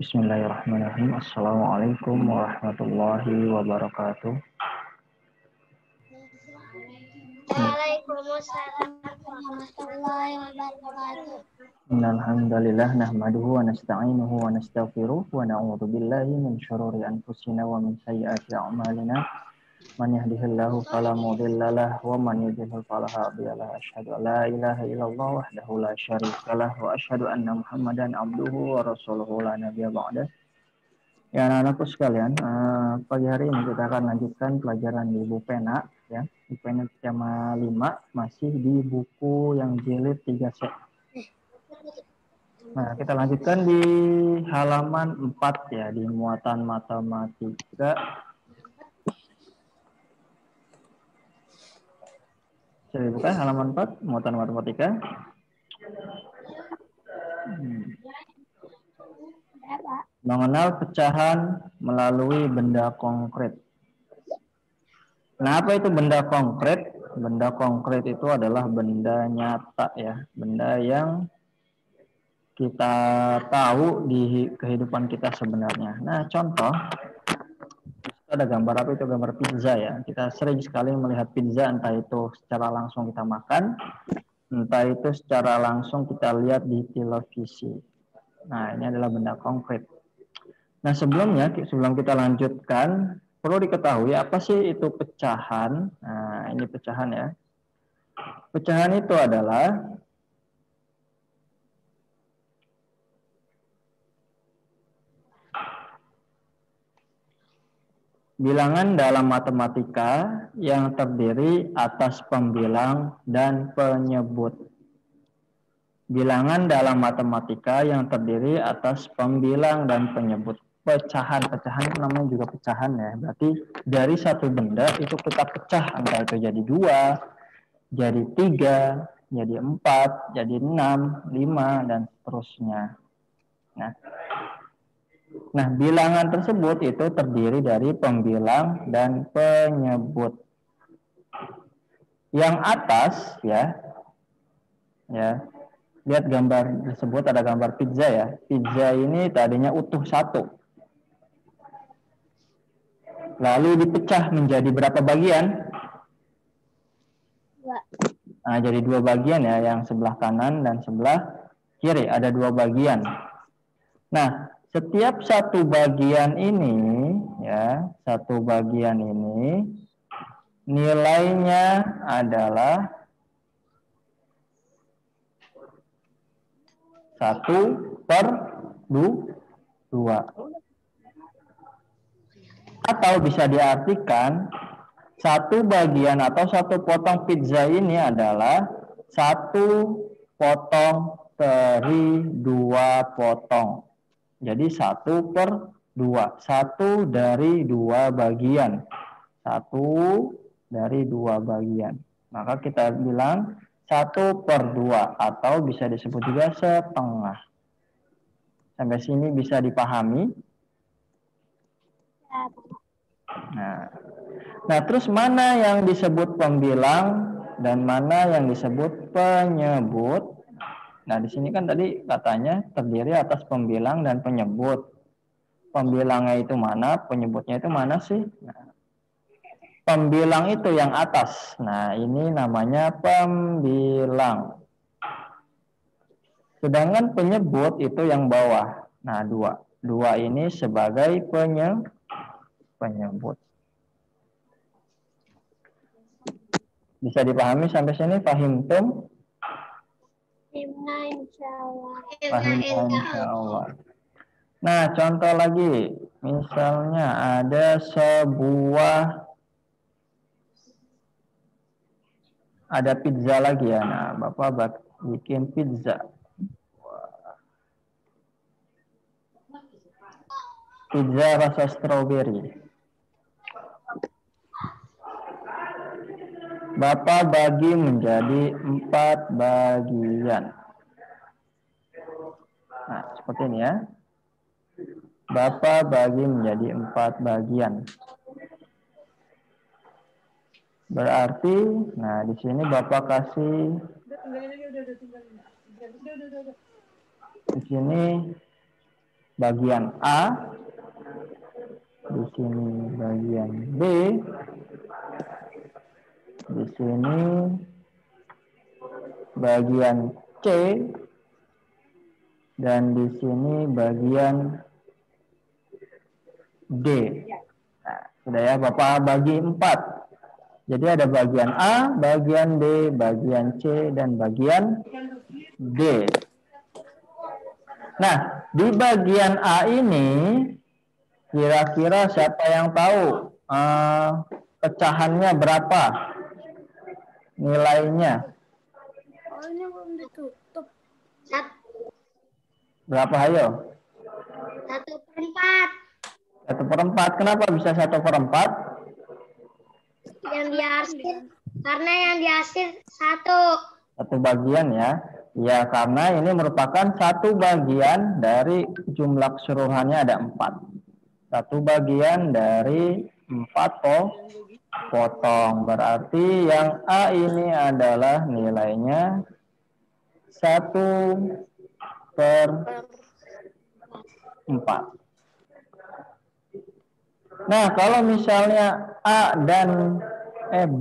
Bismillahirrahmanirrahim. Assalamualaikum warahmatullahi wabarakatuh. Waalaikumsalam warahmatullahi wabarakatuh. Innalhamdalillah nahmaduhu wa nasta'inuhu wa nastaghfiruh wa na'udzu billahi min syururi anfusina wa min sayyiati a'malina. Man yahdihillahu fala mudhillalah wa man yudhlil fala hadiyalah. Asyhadu an la ilaha illallah wahdahu la syarikalah wa asyhadu anna Muhammadan abduhu wa rasuluhu la nabiyya ba'dah. Ya, anak-anakku sekalian, pagi hari ini kita akan lanjutkan pelajaran di buku pena, ya. Di pena tema 5, masih di buku yang jilid 3C. Nah, kita lanjutkan di halaman 4 ya, di muatan matematika. Saya buka halaman 4, muatan matematika. Mengenal pecahan melalui benda konkret. Nah, apa itu benda konkret? Benda konkret itu adalah benda nyata ya, benda yang kita tahu di kehidupan kita sebenarnya. Nah, contoh, ada gambar apa itu? Gambar pizza ya. Kita sering sekali melihat pizza, entah itu secara langsung kita makan, entah itu secara langsung kita lihat di televisi. Nah, ini adalah benda konkret. Nah, sebelum kita lanjutkan, perlu diketahui apa sih itu pecahan. Nah, ini pecahan ya. Pecahan itu adalah bilangan dalam matematika yang terdiri atas pembilang dan penyebut. Bilangan dalam matematika yang terdiri atas pembilang dan penyebut. Pecahan itu namanya juga pecahan ya. Berarti dari satu benda itu kita pecah, entah itu jadi 2, jadi 3, jadi 4, jadi 6, 5, dan seterusnya. Nah, bilangan tersebut itu terdiri dari pembilang dan penyebut. Yang atas ya, lihat gambar tersebut, ada gambar pizza ya. Pizza ini tadinya utuh 1. Lalu dipecah menjadi berapa bagian? 2. Nah, jadi 2 bagian ya, yang sebelah kanan dan sebelah kiri, ada 2 bagian. Nah, setiap satu bagian ini ya, satu bagian ini nilainya adalah 1/2. Atau bisa diartikan satu bagian atau satu potong pizza ini adalah 1 potong dari 2 potong. Jadi 1/2. 1 dari 2 bagian. 1 dari 2 bagian. Maka kita bilang 1/2 atau bisa disebut juga setengah. Sampai sini bisa dipahami? Nah, terus mana yang disebut pembilang dan mana yang disebut penyebut? Nah, di sini kan tadi katanya terdiri atas pembilang dan penyebut. Pembilangnya itu mana? Penyebutnya itu mana sih? Nah, pembilang itu yang atas. Nah, ini namanya pembilang. Sedangkan penyebut itu yang bawah. Nah, 2. 2 ini sebagai penyebut. Bisa dipahami sampai sini? Fahimtum? Insyaallah. Nah, contoh lagi. Misalnya ada pizza lagi ya. Nah, Bapak bikin pizza. Pizza rasa stroberi. Bapak bagi menjadi 4 bagian. Nah, seperti ini ya. Bapak bagi menjadi 4 bagian. Berarti, nah di sini Bapak kasih di sini bagian A, di sini bagian B, di sini bagian C, dan di sini bagian D. Nah, sudah ya, Bapak bagi 4. Jadi ada bagian A, bagian B, bagian C, dan bagian D. Nah, di bagian A ini, kira-kira siapa yang tahu pecahannya berapa? Nilainya? Oh, ini belum ditutup. Berapa, ayo? 1/4. 1/4. Kenapa bisa 1/4? Yang dihasil, karena yang dihasil 1. Satu bagian ya. Ya, karena ini merupakan satu bagian dari jumlah keseluruhannya ada 4. Satu bagian dari 4 potong. Berarti yang A ini adalah nilainya 1/4. Nah, kalau misalnya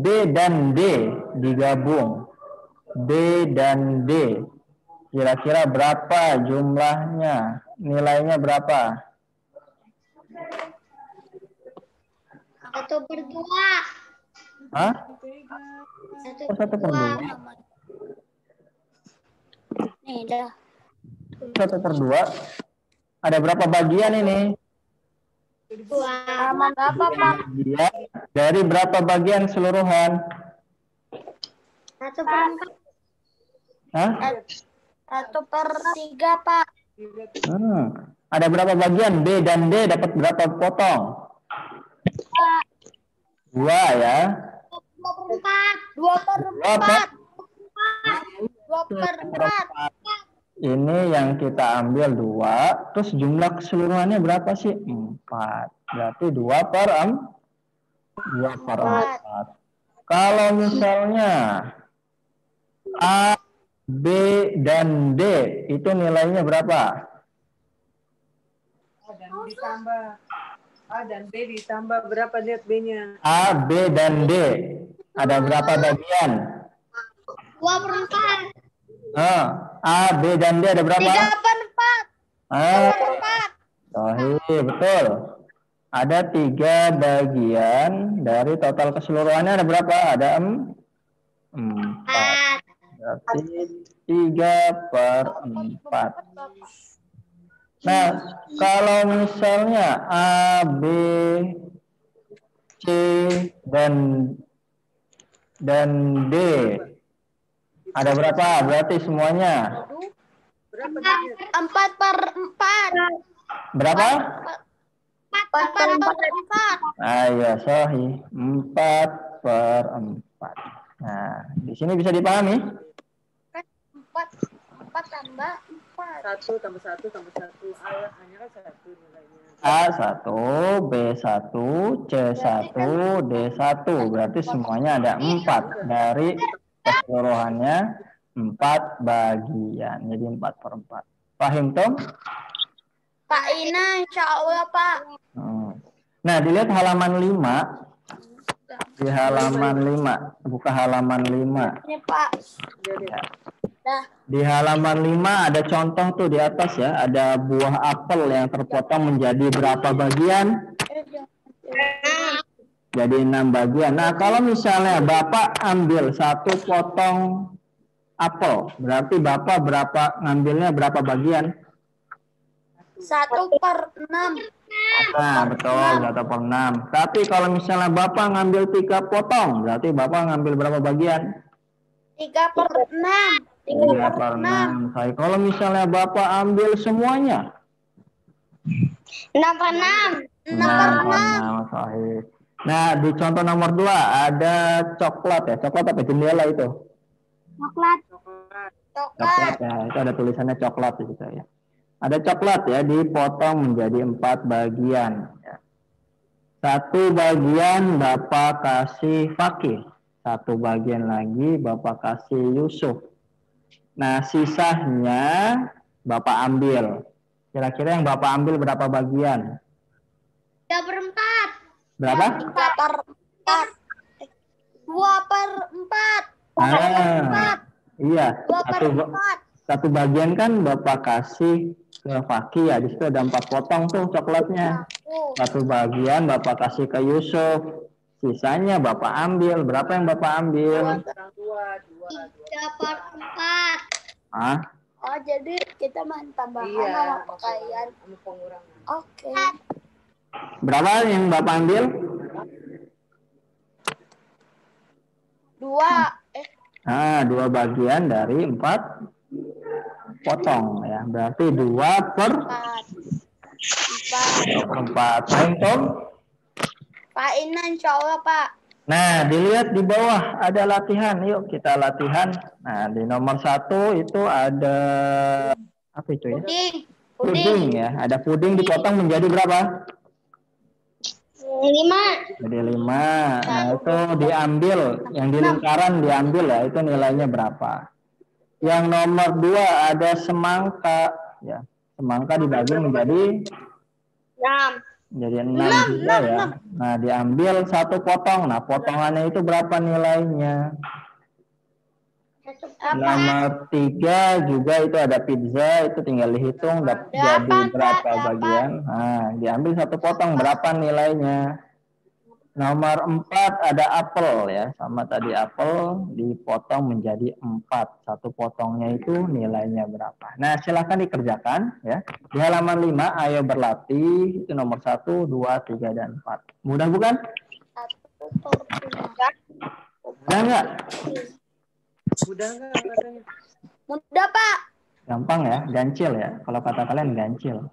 B dan D digabung, B dan D, kira-kira berapa jumlahnya? Nilainya berapa? 1/2. Hah? 1/2. 1/2? Nih, dah. 1/2? Ada berapa bagian ini? 2. Sama berapa, Pak? Bagian dari berapa bagian keseluruhan? 1/4. Hah? 1/3, Pak. Ada berapa bagian? B dan D dapat berapa potong? 2 ya. 2/4. 2/4. Ini yang kita ambil 2, terus jumlah keseluruhannya berapa sih? 4. Berarti 2/4. Kalau misalnya A, B, dan D itu nilainya berapa? A dan B ditambah berapa, lihat B-nya? A, B, dan D ada berapa bagian? 2/4. A, B, dan D ada berapa? 3/4. 3/4. Betul. Ada 3 bagian dari total keseluruhannya ada berapa? Ada 4. Berarti 3/4. Nah, kalau misalnya A, B, C, dan D ada berapa? Berarti semuanya Berapa? 4/4. berapa? 4/4. Ayo, sahih. 4/4. Nah, di sini bisa dipahami? 4 tambah 4. 1 tambah 1 tambah 1. A-nya kan 1 nilainya. A1, B1, C1, D1. Berarti semuanya ada 4. Dari keseluruhannya 4 bagian. Jadi 4/4. Paham, Tom? Pak Ina, insya Allah, Pak. Nah, dilihat halaman 5. Di halaman 5. Buka halaman 5. Ini, Pak. Di halaman 5 ada contoh tuh di atas ya. Ada buah apel yang terpotong menjadi berapa bagian? Jadi 6 bagian. Nah, kalau misalnya Bapak ambil 1 potong apel, berarti Bapak ngambilnya berapa bagian? 1/6. Nah, betul, 1/6. Tapi kalau misalnya Bapak ngambil 3 potong, berarti Bapak ngambil berapa bagian? 3/6. 3/6. Kalau misalnya Bapak ambil semuanya? 6/6. 6/6. Sahih. Nah, di contoh nomor 2 ada coklat ya. Coklat apa? Jendela itu? Coklat. Coklat ya. Itu ada tulisannya coklat di situ ya. Ada coklat ya, dipotong menjadi 4 bagian. Ya. 1 bagian Bapak kasih Fakih. 1 bagian lagi Bapak kasih Yusuf. Nah, sisanya Bapak ambil. Kira-kira yang Bapak ambil berapa bagian? 3/4. Berapa? 2/4. 2/4. Iya. 2/4. Satu bagian kan Bapak kasih ke Faki ya. Di situ ada 4 potong tuh coklatnya. Satu bagian Bapak kasih ke Yusuf. Sisanya Bapak ambil. Berapa yang Bapak ambil? 3/4. Ah? Oh, jadi kita main tambahan sama pakaian. Pengurangan. Oke. Berapa yang Bapak ambil? 2. 2 bagian dari 4 potong ya. Berarti 2/4. Paham, Tom? Pak Ina, insya Allah, Pak. Nah, dilihat di bawah ada latihan. Yuk kita latihan. Nah, di nomor 1 itu ada apa itu ya? Puding ya. Ada puding dipotong menjadi berapa? 5. Jadi 5. Nah, itu diambil. Yang di lingkaran diambil ya. Itu nilainya berapa? Yang nomor 2 ada semangka. Ya, semangka dibagi menjadi 6. jadi 6 juga ya. Nah, diambil 1 potong. Nah, potongannya itu berapa nilainya? Nomor 3 juga itu ada pizza, itu tinggal dihitung jadi berapa bagian. Nah, diambil 1 potong, berapa nilainya? Nomor 4 ada apel ya, sama tadi apel dipotong menjadi 4. 1 potongnya itu nilainya berapa? Nah, silakan dikerjakan ya. Di halaman 5, ayo berlatih, itu nomor 1, 2, 3, dan 4. Mudah bukan? Mudah nggak? Mudah nggak katanya? Mudah, Pak. Gampang ya, gancil ya. Kalau kata kalian gancil.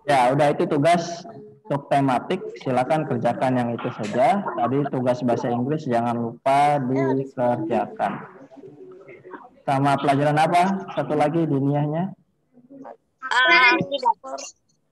Ya, udah itu tugas untuk tematik. Silakan kerjakan yang itu saja. Tadi tugas bahasa Inggris jangan lupa dikerjakan. Sama pelajaran apa? Satu lagi diniyahnya?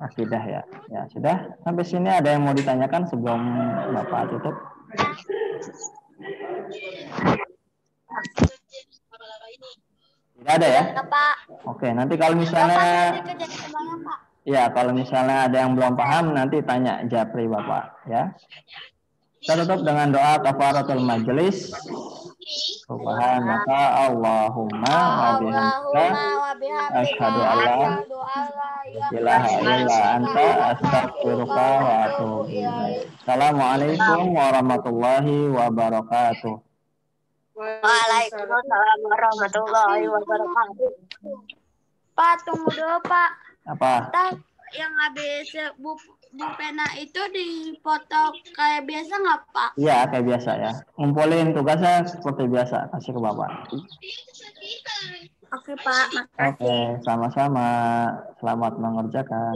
Akidah ya. Ya, sudah. Sampai sini ada yang mau ditanyakan sebelum Bapak tutup? Tidak ada ya? Pak. Oke, nanti kalau misalnya ya, kalau misalnya ada yang belum paham nanti tanya Japri Bapak ya. Kita tutup dengan doa kafaratul majelis. Subhanaka Allahumma wa bihamdika asyhadu an la ilaha illa anta astaghfiruka wa atubu ilaik. Assalamualaikum warahmatullahi wabarakatuh. Waalaikumsalam warahmatullahi wabarakatuh. Pak, tunggu dulu, Pak. Apa? Yang habis pena itu dipoto kayak biasa nggak, Pak? Iya, kayak biasa ya. Ngumpulin tugasnya seperti biasa. Kasih ke Bapak. Oke, Pak. Makasih. Oke, sama-sama. Selamat mengerjakan.